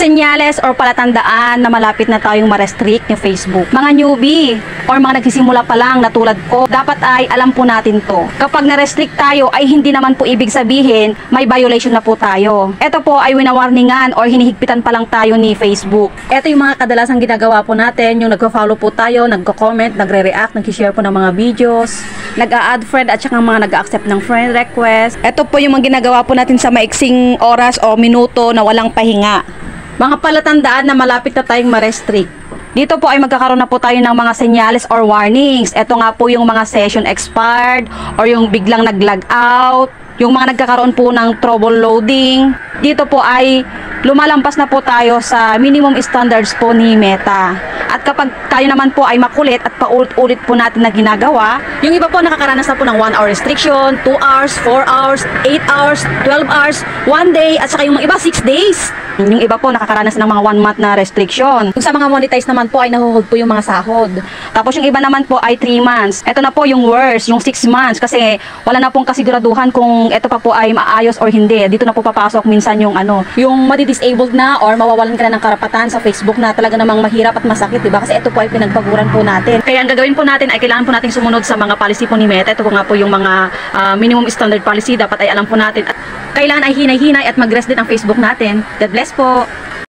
Senyales or palatandaan na malapit na tayong ma-restrict ni Facebook. Mga newbie or mga nagsisimula pa lang na tulad ko, dapat ay alam po natin to. Kapag na-restrict tayo ay hindi naman po ibig sabihin may violation na po tayo. Ito po ay winawarningan or hinihigpitan pa lang tayo ni Facebook. Ito yung mga kadalasang ginagawa po natin, yung nagko-follow po tayo, nagko-comment, nagre-react, nag-share po ng mga videos, nag-a-add friend at saka mga nag-a-accept ng friend request. Ito po yung mga ginagawa po natin sa maiksing oras o minuto na walang pahinga. Mga palatandaan na malapit na tayong ma-restrict. Dito po ay magkakaroon na po tayo ng mga senyales or warnings. Ito nga po yung mga session expired or yung biglang nag-log out, yung mga nagkakaroon po ng trouble loading. Dito po ay lumalampas na po tayo sa minimum standards po ni Meta. At kapag tayo naman po ay makulit at paulit-ulit po natin na ginagawa, yung iba po nakakaranas na po ng 1 hour restriction, 2 hours, 4 hours, 8 hours, 12 hours, 1 day, at saka yung mga iba 6 days. Yung iba po nakakaranas ng mga 1 month na restriction. Kung sa mga monetized naman po ay nahuhold po yung mga sahod. Tapos yung iba naman po ay 3 months. Ito na po yung worst, yung 6 months kasi wala na pong kasiguraduhan kung ito pa po ay maayos or hindi. Dito na po papasok minsan yung yung madi-disabled na or mawawalan ka na ng karapatan sa Facebook na talaga namang mahirap at masakit, diba? Kasi ito po ay pinagpaguran po natin. Kaya ang gagawin po natin ay kailangan po natin sumunod sa mga policy po ni Meta. Ito po nga po yung mga minimum standard policy, dapat ay alam po natin. At kailangan ay hinay-hinay at mag-rest din ang Facebook natin. God bless po.